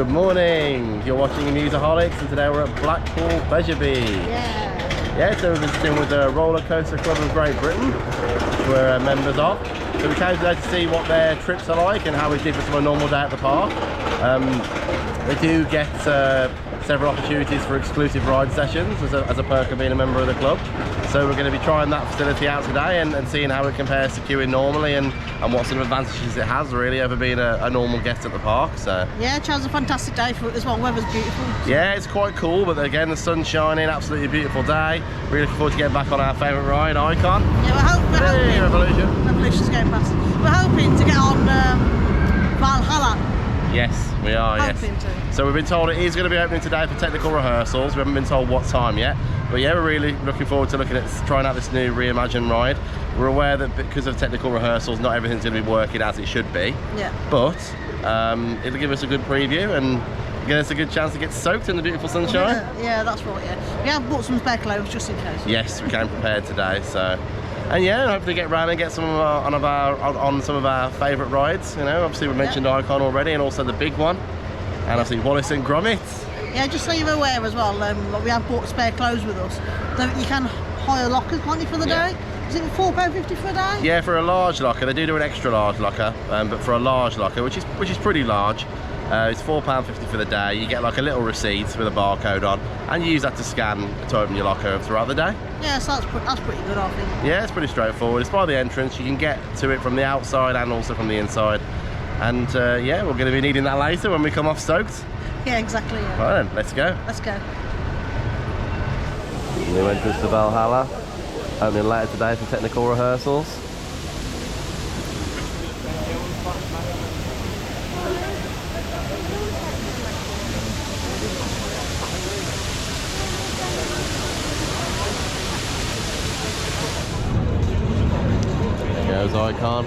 Good morning. You're watching Amuseaholics, and today we're at Blackpool Pleasure Beach. Yeah, so we're visiting with the Rollercoaster Club of Great Britain, which we're members of. So we came today to see what their trips are like and how it differs from a normal day at the park. They do get several opportunities for exclusive ride sessions as a perk of being a member of the club. So we're going to be trying that facility out today and seeing how it compares to queuing normally and what sort of advantages it has really over being a normal guest at the park. So yeah, it was a fantastic day for it as well. Weather's beautiful. Yeah, it's quite cool, but again the sun's shining, absolutely beautiful day. Really looking forward to getting back on our favourite ride, Icon. Yeah, we're hoping. Revolution's going past. We're hoping to get on Valhalla. Yes, we are. Hoping yes. to. So we've been told it is going to be opening today for technical rehearsals. We haven't been told what time yet, but yeah, we're really looking forward to trying out this new reimagined ride. We're aware that because of technical rehearsals, not everything's going to be working as it should be. Yeah. But it'll give us a good preview and give us a good chance to get soaked in the beautiful sunshine. Yeah, that's right. Yeah, we have bought some spare clothes just in case. Yes, we came prepared today. So. And yeah, hopefully get round and get some on some of our favourite rides. You know, obviously we mentioned Icon already, and also the big one, and obviously Wallace and Gromit. Yeah, just so you're aware as well, we have bought spare clothes with us. So you can hire lockers, can't you, for the day? Is it £4.50 for a day? Yeah, for a large locker. They do an extra large locker, but for a large locker, which is pretty large, it's £4.50 for the day. You get like a little receipt with a barcode on, and you use that to scan to open your locker throughout the day. Yeah, so that's pretty good, I think. Yeah, it's pretty straightforward. It's by the entrance. You can get to it from the outside and also from the inside. And yeah, we're going to be needing that later when we come off soaked. Yeah, exactly. Yeah. Right then, let's go. Let's go. New entrance to Valhalla. Opening later today for technical rehearsals. There goes Icon.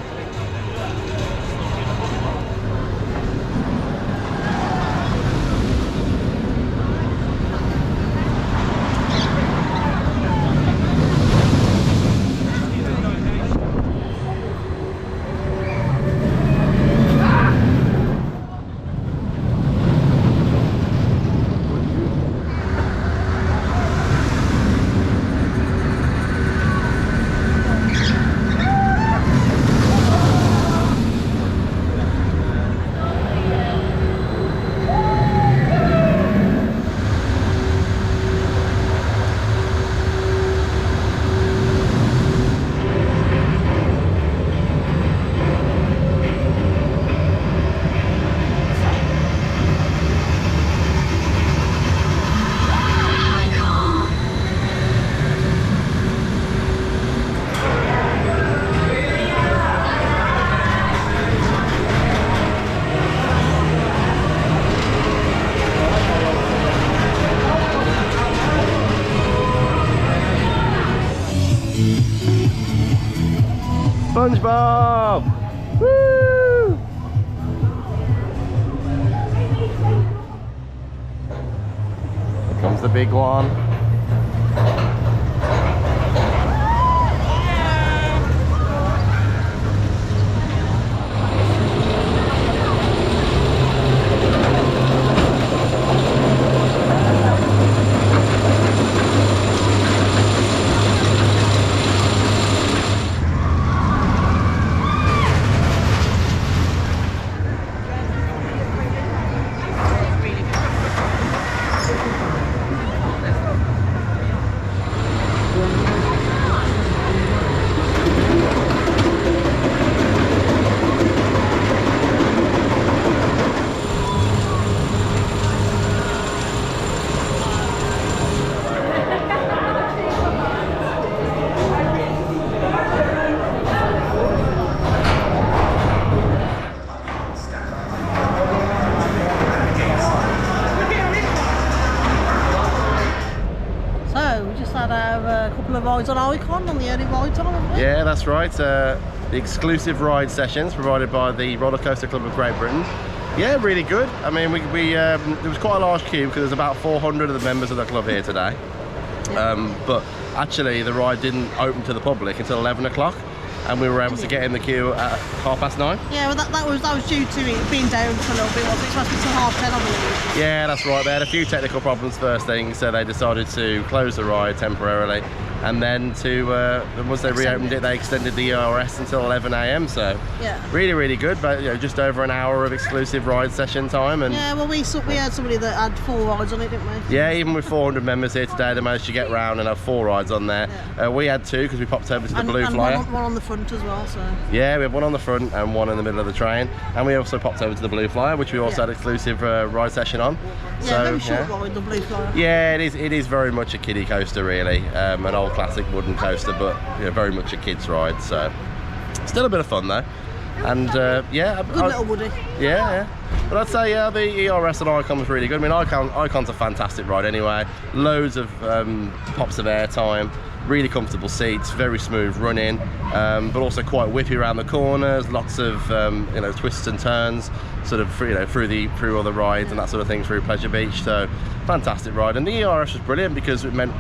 SpongeBob! Woo! Here comes the big one. Couple of rides on Icon on the early ride time, haven't we? Yeah, that's right. The exclusive ride sessions provided by the Rollercoaster Club of Great Britain. Yeah, really good. I mean, there was quite a large queue because there's about 400 of the members of the club here today. But actually, the ride didn't open to the public until 11 o'clock. and we were able to get in the queue at 9:30. Yeah, well that was due to it being down for a little bit, wasn't it? It's supposed to be till 10:30, I believe. Yeah, that's right. They had a few technical problems first thing, so they decided to close the ride temporarily, and then once they reopened it, they extended the ERS until 11 AM. So yeah, really good. But just over an hour of exclusive ride session time. And yeah, well we had somebody that had 4 rides on it, didn't we? yeah, even with 400 members here today, they managed to get round and have 4 rides on there. Yeah. We had 2 because we popped over to the Blue and Flyer. one on the front as well. So yeah, we had 1 on the front and 1 in the middle of the train, and we also popped over to the Blue Flyer, which we also had exclusive ride session on. Yeah, so, very short ride, the Blue Flyer. Yeah, it is very much a kiddie coaster, really. An old classic wooden coaster, but very much a kid's ride. So still a bit of fun though. And yeah, good little Woody. Yeah. But I'd say the ERS and Icon was really good. I mean, Icon's a fantastic ride anyway. Loads of pops of air time, really comfortable seats, very smooth running, but also quite whippy around the corners. Lots of twists and turns, sort of through all the rides and that sort of thing through Pleasure Beach. So fantastic ride. And the ERS was brilliant because it meant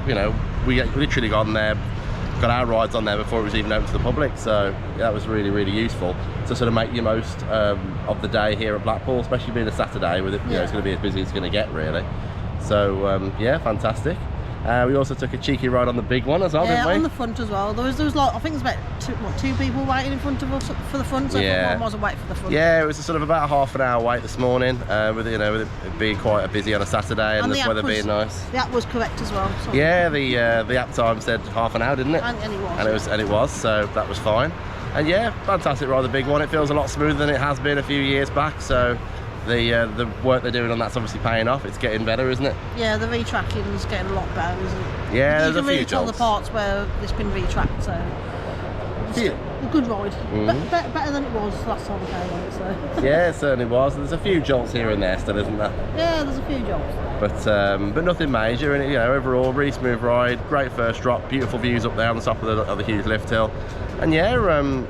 we literally got our rides on there before it was even open to the public. So yeah, that was really useful to sort of make the most of the day here at Blackpool, especially being a Saturday with it. It's going to be as busy as it's going to get, really. So yeah, fantastic. We also took a cheeky ride on the big one as well, didn't we? Yeah, on the front as well. There was like, I think there's about 2 people waiting in front of us for the front. So I wasn't waiting for the front. Yeah, it was a sort of about a half an hour wait this morning, with it being quite busy on a Saturday and the weather being nice. The app was correct as well. So. Yeah, the app time said half an hour, didn't it? And it was, so that was fine. And yeah, fantastic ride, the big one. It feels a lot smoother than it has been a few years back. So the work they're doing on that's obviously paying off. It's getting better, isn't it? Yeah, the retracking is getting a lot better, isn't it? Yeah, you there's can a really few tell jolts. the parts where it's been retracked. So a good ride. Better than it was last time I came on it. So yeah, it certainly was. There's a few jolts here and there still, isn't there? Yeah, there's a few jolts. But nothing major, and overall really smooth ride. Great first drop, beautiful views up there on the top of the huge lift hill. And yeah,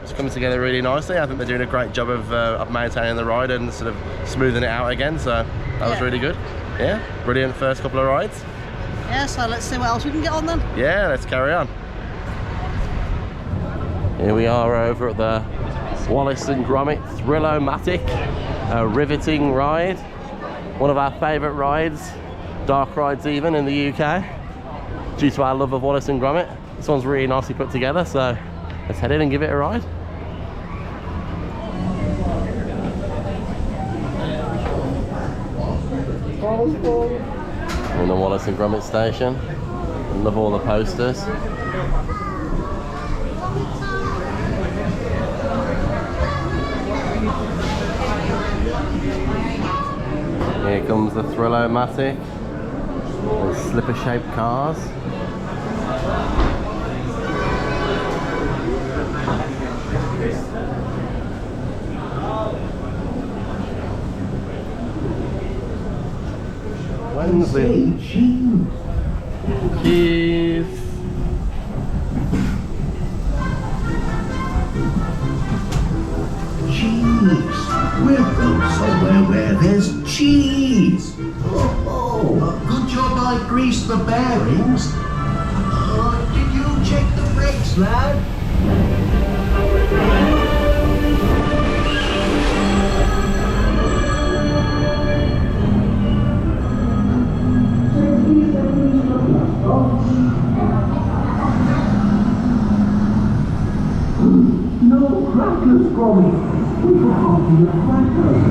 it's coming together really nicely. I think they're doing a great job of maintaining the ride and sort of smoothing it out again. So that was really good. Yeah, brilliant first couple of rides. Yeah, so let's see what else we can get on then. Yeah, let's carry on. Here we are over at the Wallace and Gromit Thrill-O-Matic, a riveting ride. One of our favourite rides, dark rides even in the UK, due to our love of Wallace and Gromit. This one's really nicely put together, so let's head in and give it a ride. In the Wallace and Gromit station. Love all the posters. Here comes the Thrill-O-Matic with slipper-shaped cars. Wednesday. Cheese. Cheese. We'll go somewhere where there's cheese. Good job I greased the bearings. Did you check the brakes, lad? No crackers, Gromit. We forgot your crackers.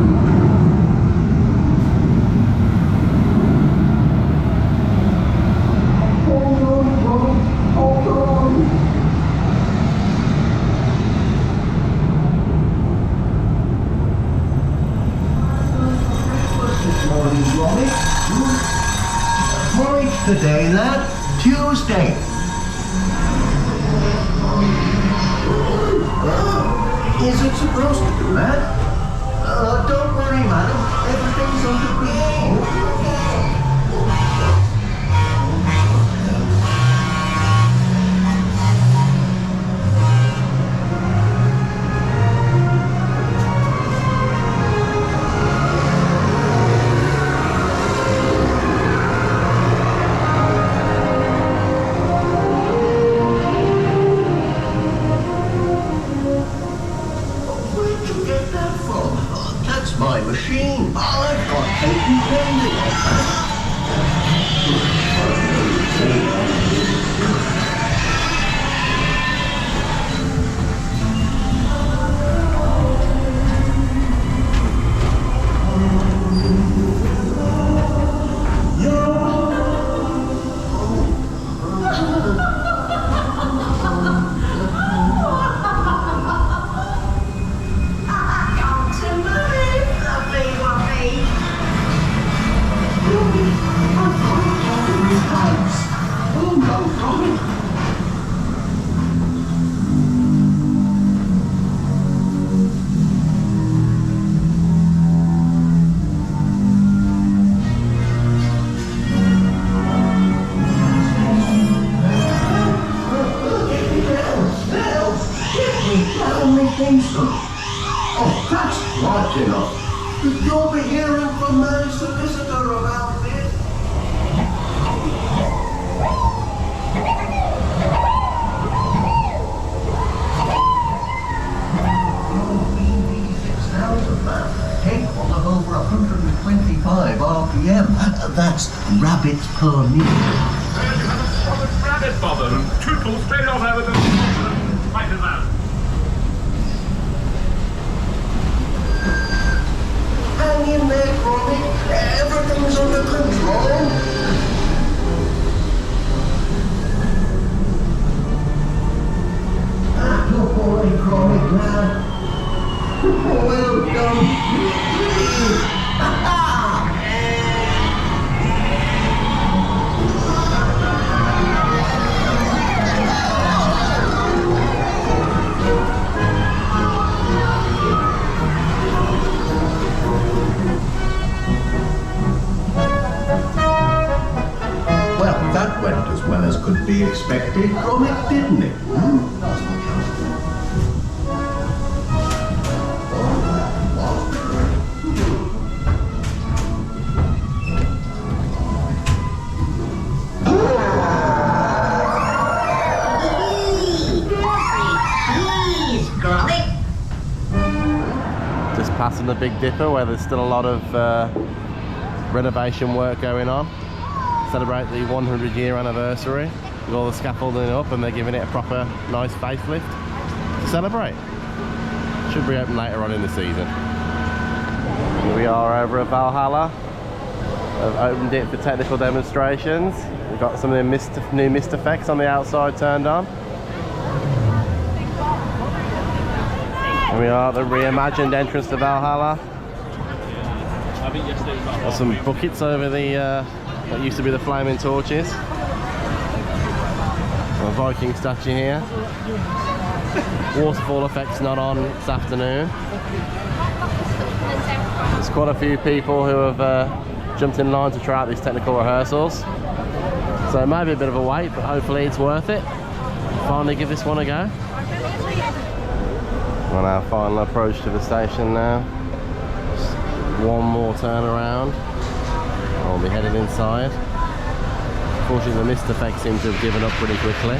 Hold on, Gromit. Hold on. Breakfast this morning, Gromit. Porridge today, lad. Tuesday. Is it supposed to do that? Don't worry, madam. Everything's under control. I've got taken candy. Oh, that's right enough. You'll be hearing from my solicitor about this. Take one of over 125 RPM. That's rabbits per minute. And you have a solid rabbit bother and tootle straight off over the fight as that. Hang in there, Gromit. Everything's under control. Good boy, Gromit, lad. Well done. Well, that went as well as could be expected, Gromit, didn't it? Just passing the Big Dipper where there's still a lot of renovation work going on. Celebrate the 100-year anniversary with all the scaffolding up, and they're giving it a proper nice facelift to celebrate. Should be open later on in the season. Here we are over at Valhalla. I've opened it for technical demonstrations. We've got some of the new mist effects on the outside turned on. Here we are at the reimagined entrance to Valhalla. Got some buckets over the what used to be the flaming torches. A Viking statue here. Waterfall effects not on this afternoon. There's quite a few people who have jumped in line to try out these technical rehearsals. So it may be a bit of a wait, but hopefully it's worth it. Finally give this one a go. On our final approach to the station now. Just one more turn around. I'll be headed inside. Unfortunately, the mist effects seem to have given up pretty quickly.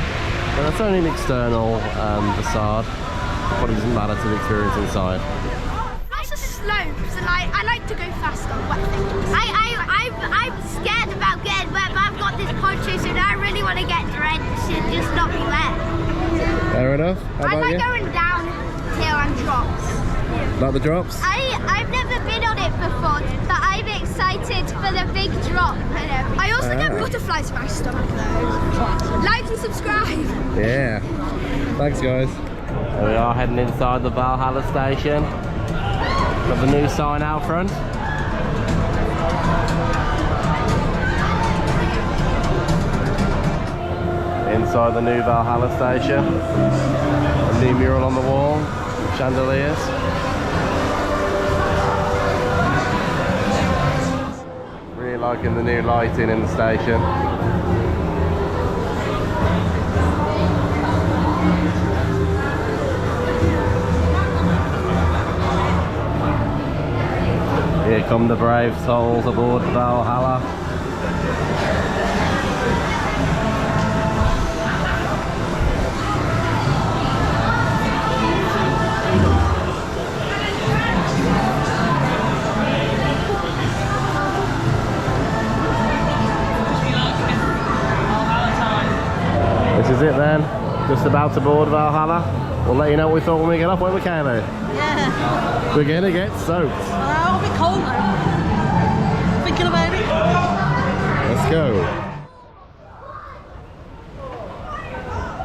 But that's only an external facade. It probably doesn't matter to the experience inside. It's a slope, so I like to go fast on wet things. I'm scared about getting wet, but I've got this poncho, so now I really want to get drenched and just not be wet. Fair enough. How about I like you? going downhill and drops. Like the drops? I've never been on it before, but I'm excited for the big drop. I also get butterflies in my stomach though. Like and subscribe. Yeah. Thanks guys. Here we are heading inside the Valhalla station. Got the new sign out front. Inside the new Valhalla station. A new mural on the wall. Chandeliers. Really liking the new lighting in the station. Here come the brave souls aboard Valhalla. about to board Valhalla. We'll let you know what we thought when we get off when we came out. Yeah. We're gonna get soaked. A bit cold now. Thinking about it. Let's go.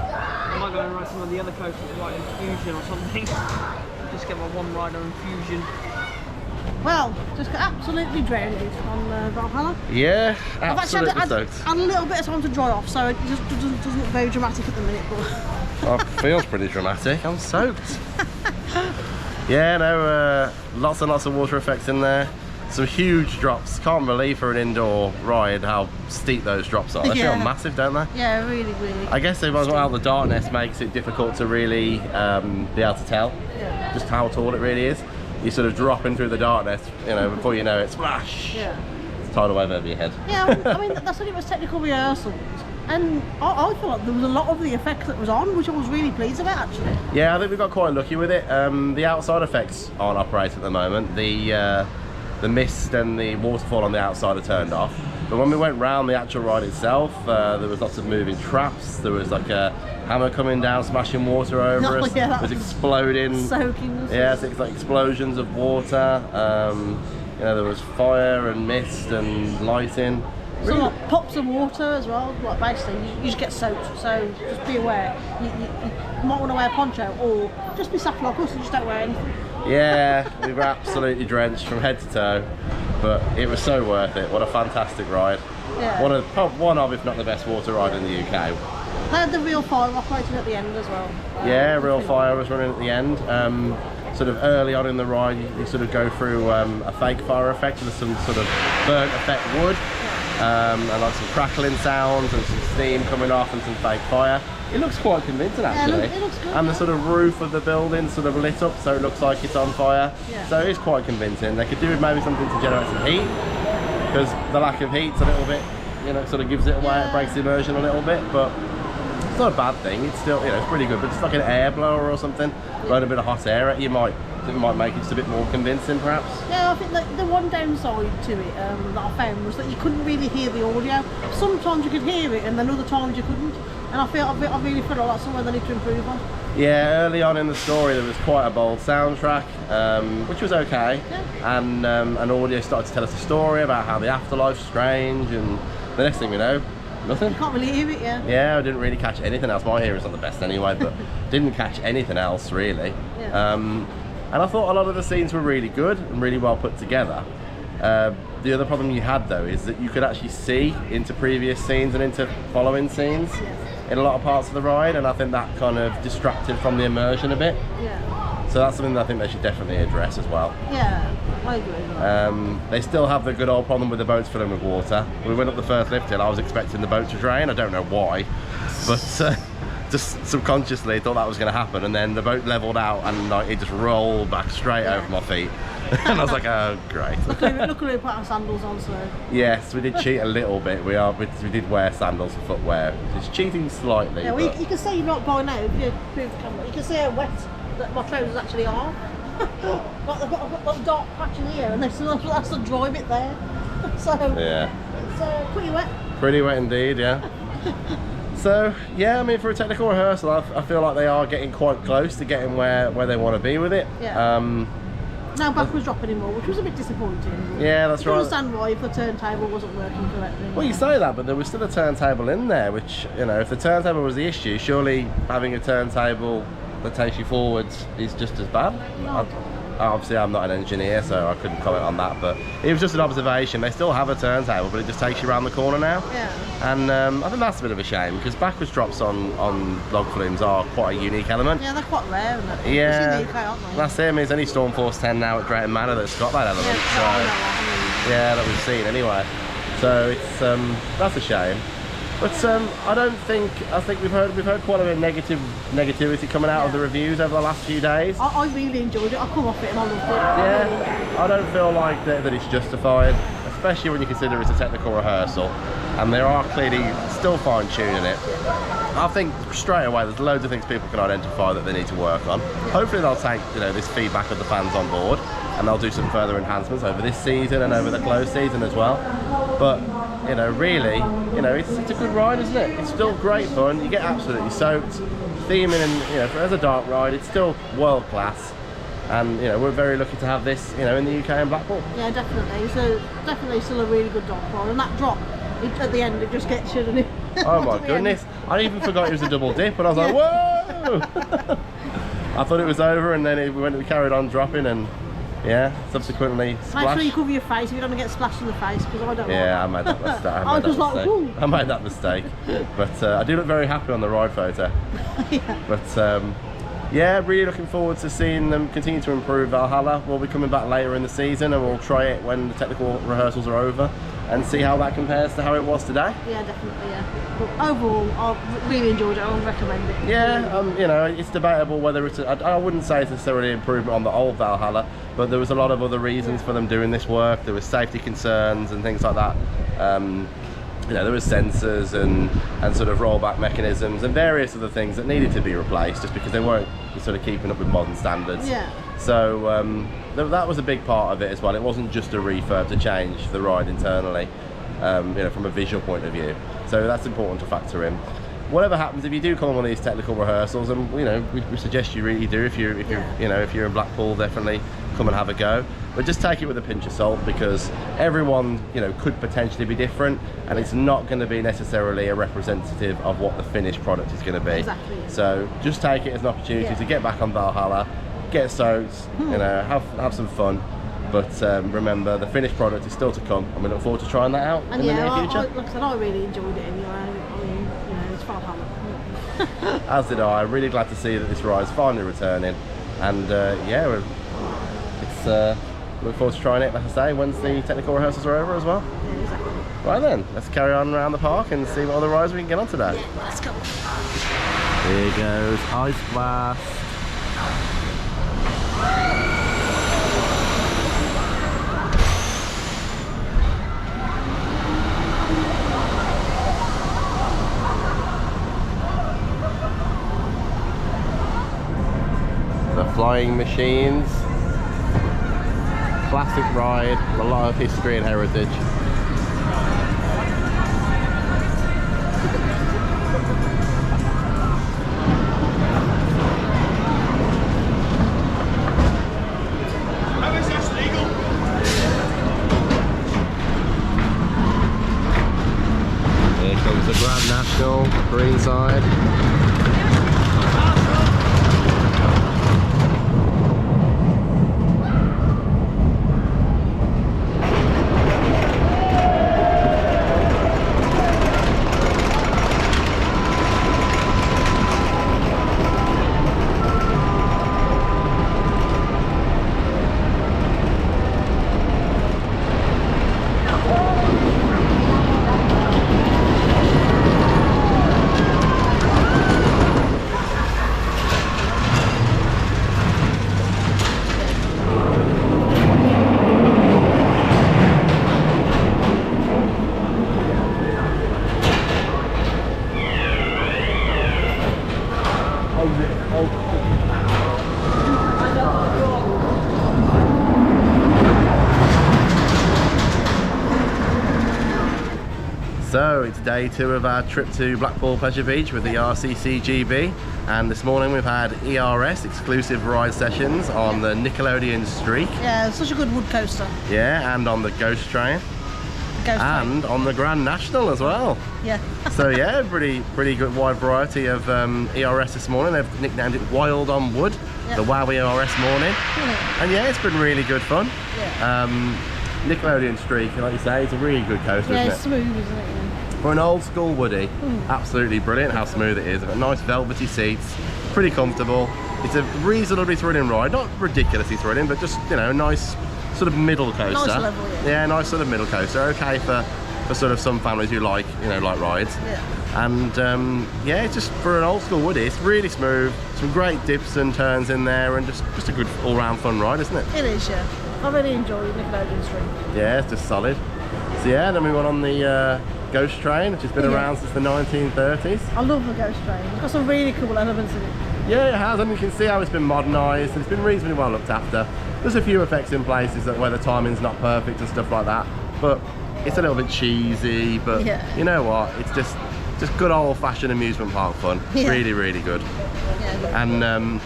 I might go and ride some of the other coasters like Infusion or something. Just get my one rider Infusion. Well, just got absolutely drowned on Valhalla. Yeah, I've absolutely actually soaked. had a little bit of time to dry off, so it just doesn't look very dramatic at the minute. But Oh, feels pretty dramatic. I'm soaked. Yeah, no, lots and lots of water effects in there. Some huge drops. Can't believe for an indoor ride how steep those drops are. They feel massive, don't they? yeah, really, really. I guess as well the darkness makes it difficult to really be able to tell just how tall it really is. You sort of dropping through the darkness, you know, before you know it, splash! Yeah. It's tidal wave over your head. Yeah, I mean, that's when it was technical rehearsals. And I feel like there was a lot of the effects that was on, which I was really pleased about, actually. Yeah, I think we got quite lucky with it. The outside effects aren't operating at the moment. The mist and the waterfall on the outside are turned off. But when we went round the actual ride itself, there was lots of moving traps. There was like a hammer coming down, smashing water over us. Yeah, it was exploding. Soaking us. Yeah, so it's like explosions of water. You know, there was fire and mist and lighting. Some like pops of water as well. Like basically, you just get soaked. So just be aware. You might want to wear a poncho, or just be sat like us and just don't wear anything. Yeah, we were absolutely drenched from head to toe, but it was so worth it. What a fantastic ride. Yeah. One of, if not the best water ride in the UK. They had the real fire operating at the end as well. Yeah, real fire was running at the end. Sort of early on in the ride, you sort of go through a fake fire effect with some sort of burnt effect wood, and like some crackling sounds and some steam coming off and some fake fire. It looks quite convincing actually. Yeah, it looks good. And the sort of roof of the building sort of lit up so it looks like it's on fire. Yeah. So it's quite convincing. They could do maybe something to generate some heat, because the lack of heat's a little bit, you know, sort of gives it away, it breaks the immersion a little bit, but it's not a bad thing. It's still, you know, it's pretty good, but it's like an air blower or something, blowing a bit of hot air at you might make it just a bit more convincing perhaps. Yeah, I think that the one downside to it that I found was that you couldn't really hear the audio. Sometimes you could hear it and then other times you couldn't. And I really feel like that's somewhere they need to improve on. Yeah, early on in the story there was quite a bold soundtrack, which was okay. Yeah. And audio started to tell us a story about how the afterlife's strange, and the next thing we know, nothing. You can't really hear it, yeah. Yeah, I didn't really catch anything else. My hearing's not the best anyway, but didn't catch anything else really. Yeah. And I thought a lot of the scenes were really good and really well put together. The other problem you had though is that you could actually see into previous scenes and into following scenes in a lot of parts of the ride, and I think that kind of distracted from the immersion a bit. Yeah. So that's something that I think they should definitely address as well. Yeah, I agree with that. They still have the good old problem with the boats filling with water. We went up the first lift hill, I was expecting the boat to drain, I don't know why, but just subconsciously thought that was going to happen, and then the boat leveled out and like, it just rolled back straight over my feet. And I was like, oh great. Luckily we put our sandals on, so... Yes, we did cheat a little bit. We did wear sandals for footwear. It's cheating slightly. Yeah, well, you can see not by now, if you move the camera, you can see how wet that my trousers actually are. Like I've got a dark patch in here, and that's the dry bit there. So, yeah. It's pretty wet. Pretty wet indeed, yeah. So, yeah, I mean, for a technical rehearsal, I feel like they are getting quite close to getting where they want to be with it. Yeah. Now back was dropping in more, which was a bit disappointing. Yeah, that's right. I understand why, if the turntable wasn't working correctly. Well, you say that, but there was still a turntable in there, which, you know, if the turntable was the issue, surely having a turntable that takes you forwards is just as bad. No. Obviously, I'm not an engineer, so I couldn't comment on that, but it was just an observation. They still have a turntable, but it just takes you around the corner now. Yeah. And I think that's a bit of a shame, because backwards drops on log flumes are quite a unique element. Yeah, they're quite rare, aren't they? Yeah. Especially in the UK, aren't they? That's it. I mean, it's only Stormforce 10 now at Drayton Manor that's got that element. Yeah, Yeah, that we've seen anyway. So it's that's a shame. But I think we've heard quite a bit of negativity coming out of the reviews over the last few days. I really enjoyed it. I come off it and I loved it. Yeah, I don't feel like that it's justified, especially when you consider it's a technical rehearsal, and they are clearly still fine-tuning it. I think straight away there's loads of things people can identify that they need to work on. Hopefully they'll take, you know, this feedback of the fans on board, and they'll do some further enhancements over this season and over the closed season as well. But you know, really, you know, it's a good ride, isn't it? It's still great fun. You get absolutely soaked. theming and, you know, as a dark ride, it's still world class. And, you know, we're very lucky to have this, you know, in the UK and Blackpool. Yeah, definitely. So definitely still a really good dark ride. And that drop, at the end, it just gets you, doesn't it? Oh my goodness. I even forgot it was a double dip, and I was like, whoa! I thought it was over, and then we carried on dropping, and yeah, subsequently splash. Make sure you cover your face if you don't get splashed in the face, because I don't Yeah, like I made that mistake. I made that mistake. But I do look very happy on the ride photo. Yeah. But yeah, really looking forward to seeing them continue to improve Valhalla. We'll be coming back later in the season, and we'll try it when the technical rehearsals are over and see how that compares to how it was today. Yeah, definitely, yeah. But overall, I really enjoyed it. I would recommend it. Yeah, you know, it's debatable whether it's I wouldn't say it's necessarily an improvement on the old Valhalla, but there was a lot of other reasons for them doing this work. There was safety concerns and things like that. You know, there was sensors and sort of rollback mechanisms and various other things that needed to be replaced just because they weren't sort of keeping up with modern standards. Yeah. So that was a big part of it as well. It wasn't just a refurb to change the ride internally, you know, from a visual point of view. So that's important to factor in. Whatever happens, if you do come on one of these technical rehearsals, and you know, we suggest you really do if you're you know, if you're in Blackpool, definitely come and have a go. But just take it with a pinch of salt, because everyone, you know, could potentially be different, and it's not going to be necessarily a representative of what the finished product is going to be. Exactly. So just take it as an opportunity to get back on Valhalla, get soaked, you know, have some fun. But remember, the finished product is still to come, and we look forward to trying that out in the near future. Like I said, I really enjoyed it anyway. I mean, you know, it's Valhalla. As did I. Really glad to see that this ride's finally returning, and yeah, it's look forward to trying it, like I say, once the technical rehearsals are over as well. Yeah, exactly. Right then, let's carry on around the park and see what other rides we can get on today. Yeah, let's go. Here goes Ice Blast. The Flying Machines. Classic ride, a lot of history and heritage. Here comes the Grand National, green side. So it's day 2 of our trip to Blackpool Pleasure Beach with the RCCGB, and this morning we've had ERS, exclusive ride sessions, on the Nickelodeon Streak. Yeah, it's such a good wood coaster. Yeah, and on the Ghost Train. And on the Grand National as well. Yeah. So yeah, pretty good wide variety of ERS this morning. They've nicknamed it Wild on Wood, the WOW ERS morning. And yeah, it's been really good fun. Yeah. Nickelodeon Streak, like you say, it's a really good coaster, Yeah, isn't it's it? smooth, isn't it? For an old school Woody, absolutely brilliant how smooth it is. They've got nice velvety seats, pretty comfortable. It's a reasonably thrilling ride, not ridiculously thrilling, but just, you know, nice sort of middle coaster. Nice level, yeah. Yeah, nice sort of middle coaster. Okay for sort of some families who like, you know, like rides. Yeah. And yeah, it's just for an old school Woody, it's really smooth. Some great dips and turns in there, and just a good all-round fun ride, isn't it? It is, yeah. I really enjoyed Nickelodeon Streak. Yeah, it's just solid. So yeah, then we went on the Ghost Train, which has been around since the 1930s. I love the Ghost Train. It's got some really cool elements in it. Yeah, it has, and you can see how it's been modernised, and it's been reasonably well looked after. There's a few effects in places where the timing's not perfect and stuff like that, but it's a little bit cheesy, but you know what, it's just just good old-fashioned amusement park fun. Yeah. Really, really good. Yeah. And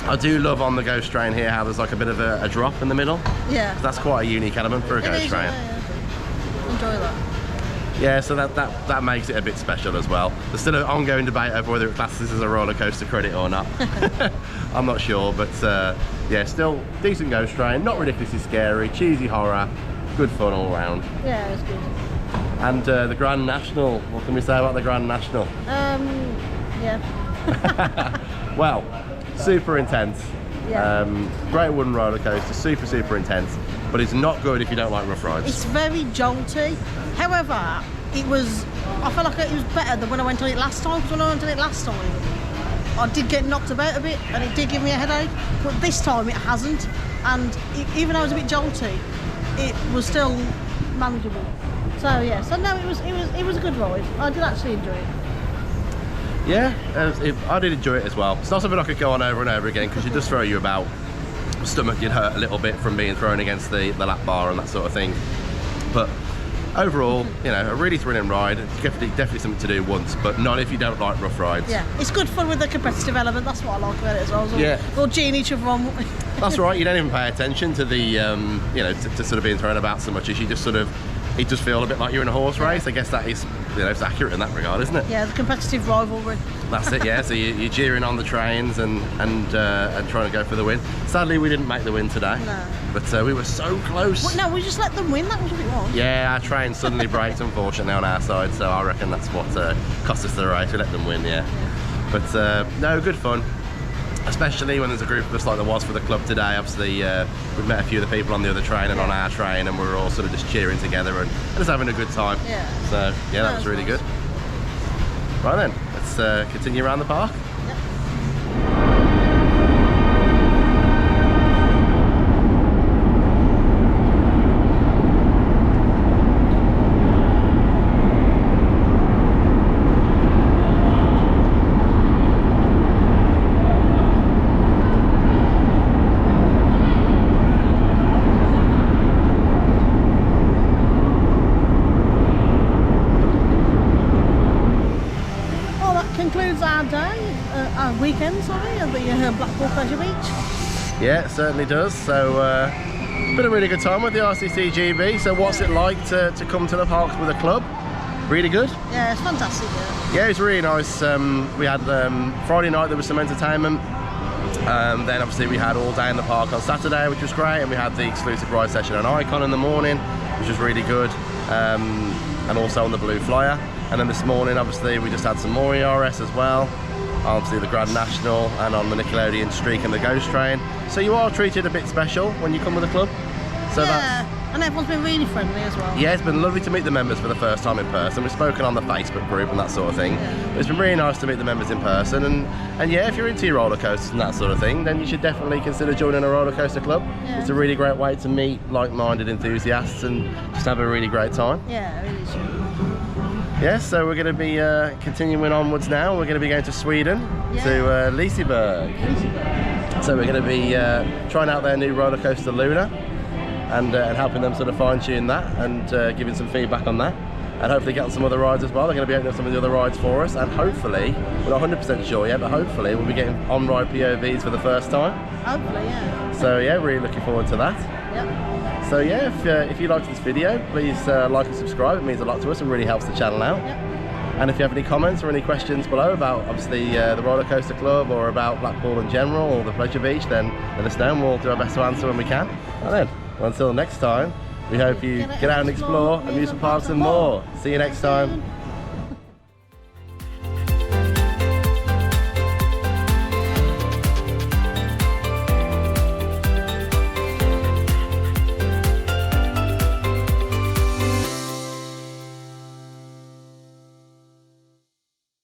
I do love on the ghost train here how there's like a bit of a drop in the middle. Yeah. That's quite a unique element for a ghost train. Yeah. Enjoy that. Yeah, so that makes it a bit special as well. There's still an ongoing debate over whether it classes as a roller coaster credit or not. I'm not sure, but yeah, still decent ghost train, not ridiculously scary, cheesy horror, good fun all round. Yeah, it's good. And the Grand National, what can we say about the Grand National? Yeah. Well, super intense. Yeah. Great wooden roller coaster, super intense, but it's not good if you don't like rough rides. It's very jolty. However, I felt like it was better than when I went on it last time, because when I went on it last time, I did get knocked about a bit and it did give me a headache, but this time it hasn't, and even though it was a bit jolty, it was still manageable. So yeah, so no, it was a good ride. I did actually enjoy it. Yeah, I did enjoy it as well. It's not something I could go on over and over again because it does throw you about. Stomach did hurt a little bit from being thrown against the lap bar and that sort of thing. But overall, you know, a really thrilling ride. It's definitely something to do once, but not if you don't like rough rides. Yeah, it's good fun with the competitive element. That's what I like about it as well. Yeah. We'll cheering each other on. That's right. You don't even pay attention to the, you know, to sort of being thrown about so much as you just sort of. It does feel a bit like you're in a horse race. I guess that is, you know, it's accurate in that regard, isn't it? Yeah, the competitive rivalry. That's it, yeah. So you're cheering on the trains and trying to go for the win. Sadly, we didn't make the win today. No. But we were so close. Well, no, we just let them win. That was what it was. Yeah, our train suddenly braked, unfortunately, on our side. So I reckon that's what cost us the race. We let them win, yeah. But no, good fun. Especially when there's a group of us like there was for the club today. Obviously, we've met a few of the people on the other train and on our train, and we're all sort of just cheering together and just having a good time. Yeah. So yeah, that was really good. Right then, let's continue around the park. Concludes our day, our weekend, at the Blackpool Pleasure Beach. Yeah, it certainly does. So, been a really good time with the RCCGB. So, what's it like to come to the parks with a club? Really good? Yeah, it's fantastic. Yeah, it's really nice. We had Friday night, there was some entertainment. Then obviously we had all day in the park on Saturday, which was great, and we had the exclusive ride session on Icon in the morning, which was really good, and also on the Blue Flyer. And then this morning, obviously, we just had some more ERS as well. Obviously, the Grand National and on the Nickelodeon Streak and the Ghost Train. So you are treated a bit special when you come with the club. So yeah, and everyone's been really friendly as well. Yeah, it's been lovely to meet the members for the first time in person. We've spoken on the Facebook group and that sort of thing. Yeah. But it's been really nice to meet the members in person. And yeah, if you're into your roller coasters and that sort of thing, then you should definitely consider joining a roller coaster club. Yeah. It's a really great way to meet like-minded enthusiasts and just have a really great time. Yeah, it really should. Yes, so we're going to be continuing onwards now. We're going to be going to Sweden, to Liseberg. So we're going to be trying out their new roller coaster Luna and helping them sort of fine-tune that and giving some feedback on that. And hopefully get on some other rides as well. They're going to be opening up some of the other rides for us, and hopefully, we're not 100% sure yet, but hopefully we'll be getting on-ride POVs for the first time. Hopefully, yeah. So yeah, really looking forward to that. Yep. So yeah, if you liked this video, please like and subscribe. It means a lot to us and really helps the channel out. Yep. And if you have any comments or any questions below about obviously the Roller Coaster Club or about Blackpool in general or the Pleasure Beach, then let us know and we'll do our best to answer when we can. And then, well, until next time, we hope you get out and explore amusement parks and more. See you next time.